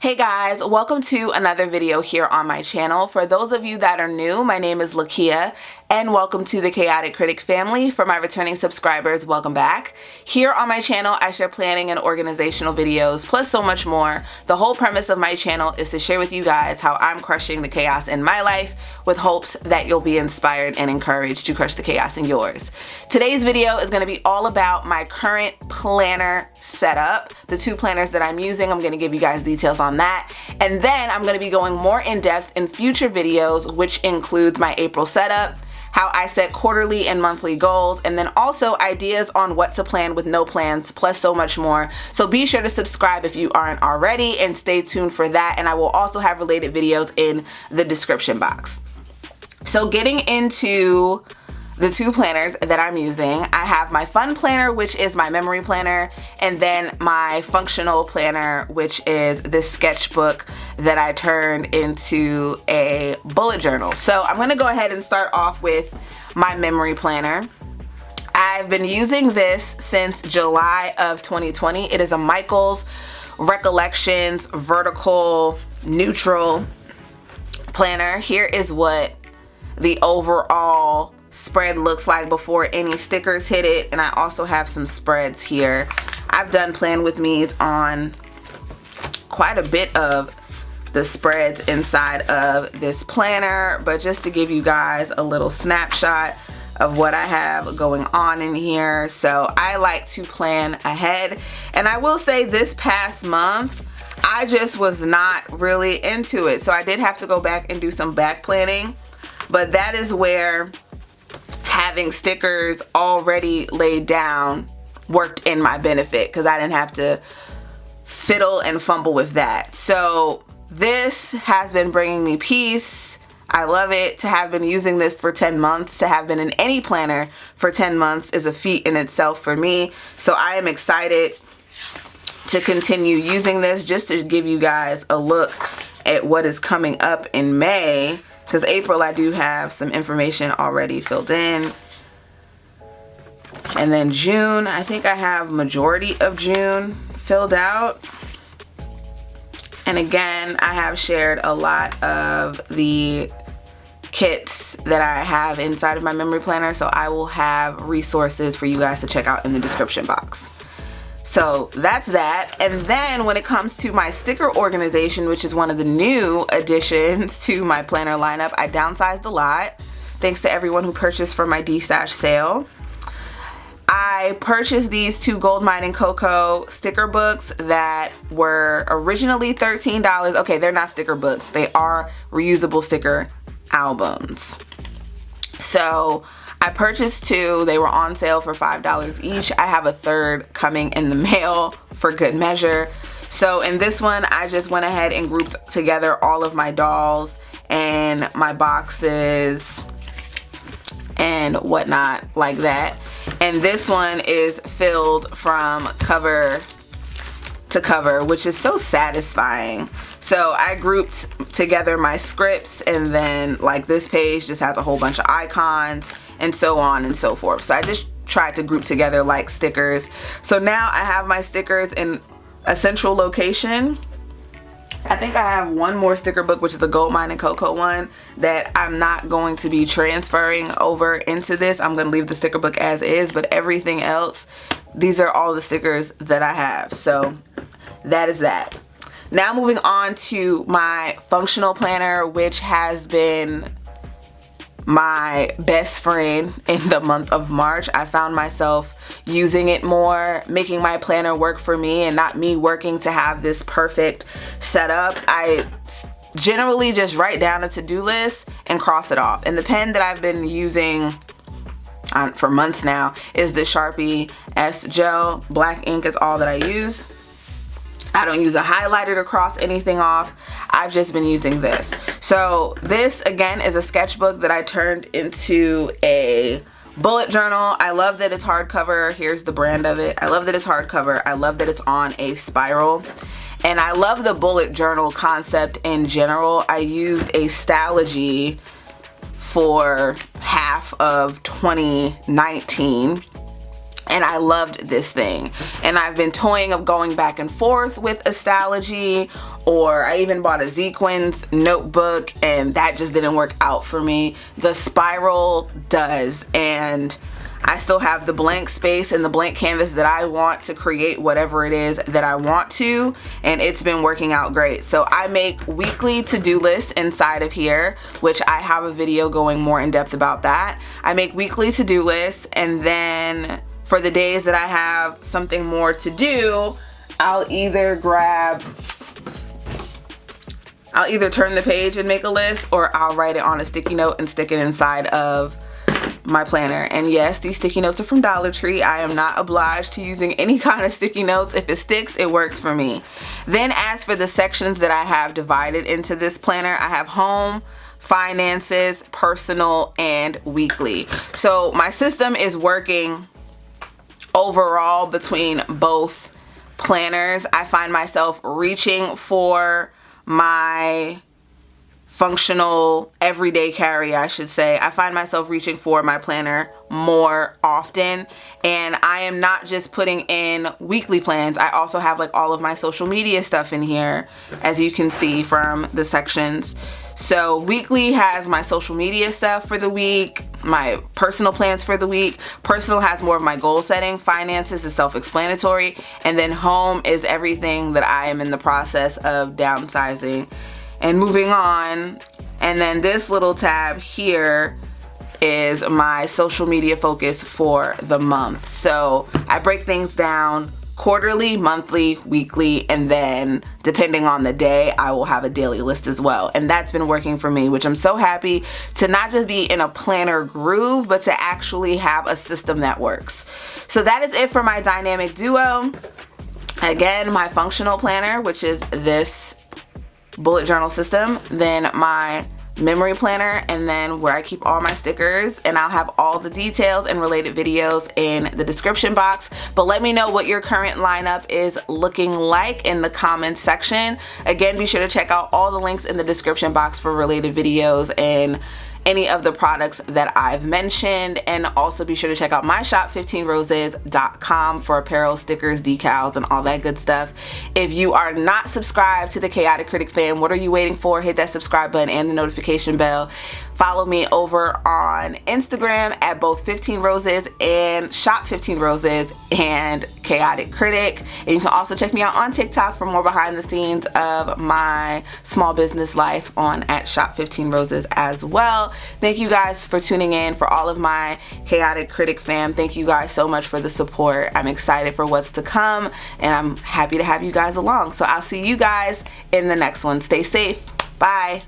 Hey guys, welcome to another video here on my channel. For those of you that are new, my name is Lakia and welcome to the Chaotic Critic family. For my returning subscribers, welcome back. Here on my channel, I share planning and organizational videos, plus so much more. The whole premise of my channel is to share with you guys how I'm crushing the chaos in my life with hopes that you'll be inspired and encouraged to crush the chaos in yours. Today's video is going to be all about my current planner setup, the two planners that I'm using. I'm going to give you guys details on that, and then I'm going to be going more in depth in future videos, which includes my April setup, how I set quarterly and monthly goals, and then also ideas on what to plan with no plans, plus so much more. So be sure to subscribe if you aren't already and stay tuned for that, and I will also have related videos in the description box. So getting into the two planners that I'm using, I have my fun planner, which is my memory planner, and then my functional planner, which is this sketchbook that I turned into a bullet journal. So I'm gonna go ahead and start off with my memory planner. I've been using this since July of 2020. It is a Michaels Recollections vertical neutral planner. Here is what the overall spread looks like before any stickers hit it, and I also have some spreads here. I've done plan with me's on quite a bit of the spreads inside of this planner, but just to give you guys a little snapshot of what I have going on in here. So I like to plan ahead, and I will say this past month I just was not really into it, so I did have to go back and do some back planning, but that is where having stickers already laid down worked in my benefit, because I didn't have to fiddle and fumble with that. So this has been bringing me peace. I love it. To have been using this for 10 months, to have been in any planner for 10 months is a feat in itself for me. So I am excited to continue using this, just to give you guys a look at what is coming up in May, because April I do have some information already filled in. And then June, I think I have majority of June filled out. And again, I have shared a lot of the kits that I have inside of my memory planner, so I will have resources for you guys to check out in the description box. So that's that. And then when it comes to my sticker organization, which is one of the new additions to my planner lineup, I downsized a lot thanks to everyone who purchased from my D-Stash sale. I purchased these two Gold Mine and Cocoa sticker books that were originally $13. Okay, they're not sticker books. They are reusable sticker albums. So I purchased two. They were on sale for $5 each. I have a third coming in the mail for good measure. So in this one, I just went ahead and grouped together all of my dolls and my boxes and whatnot like that. And this one is filled from cover to cover, which is so satisfying. So I grouped together my scripts, and then like this page just has a whole bunch of icons and so on and so forth. So I just tried to group together like stickers. So now I have my stickers in a central location. I think I have one more sticker book, which is a Gold Mine and Cocoa one, that I'm not going to be transferring over into this. I'm going to leave the sticker book as is, but everything else, these are all the stickers that I have. So that is that. Now moving on to my functional planner, which has been my best friend in the month of March. I found myself using it more, making my planner work for me and not me working to have this perfect setup. I generally just write down a to-do list and cross it off. And the pen that I've been using for months now is the Sharpie S Gel. Black ink is all that I use. I don't use a highlighter to cross anything off. I've just been using this. So this again is a sketchbook that I turned into a bullet journal. I love that it's hardcover. Here's the brand of it. I love that it's hardcover. I love that it's on a spiral. And I love the bullet journal concept in general. I used a Stalogy for half of 2019. and I loved this thing. And I've been toying of going back and forth with Astrology, or I even bought a Sequins notebook, and that just didn't work out for me. The spiral does, and I still have the blank space and the blank canvas that I want to create whatever it is that I want to, and it's been working out great. So I make weekly to-do lists inside of here, which I have a video going more in depth about that. I make weekly to-do lists, and then for the days that I have something more to do, I'll either turn the page and make a list, or I'll write it on a sticky note and stick it inside of my planner. And yes, these sticky notes are from Dollar Tree. I am not obliged to using any kind of sticky notes. If it sticks, it works for me. Then as for the sections that I have divided into this planner, I have home, finances, personal, and weekly. So my system is working overall between both planners. I find myself reaching for my functional everyday carry, I should say. I find myself reaching for my planner more often, and I am not just putting in weekly plans. I also have like all of my social media stuff in here, as you can see from the sections. So weekly has my social media stuff for the week, my personal plans for the week. Personal has more of my goal setting. Finances is self-explanatory, and then home is everything that I am in the process of downsizing and moving on. And then this little tab here is my social media focus for the month. So I break things down quarterly, monthly, weekly, and then depending on the day, I will have a daily list as well. And that's been working for me, which I'm so happy to not just be in a planner groove, but to actually have a system that works. So that is it for my dynamic duo. Again, my functional planner, which is this bullet journal system, then my memory planner, and then where I keep all my stickers, and I'll have all the details and related videos in the description box. But let me know what your current lineup is looking like in the comments section. Again, be sure to check out all the links in the description box for related videos and any of the products that I've mentioned, and also be sure to check out my shop, 15roses.com, for apparel, stickers, decals, and all that good stuff. If you are not subscribed to the Chaotic Critic fam, what are you waiting for? Hit that subscribe button and the notification bell. Follow me over on Instagram at both 15 Roses and Shop 15 Roses and Chaotic Critic. And you can also check me out on TikTok for more behind the scenes of my small business life on at Shop 15 Roses as well. Thank you guys for tuning in. For all of my Chaotic Critic fam, thank you guys so much for the support. I'm excited for what's to come, and I'm happy to have you guys along. So I'll see you guys in the next one. Stay safe. Bye.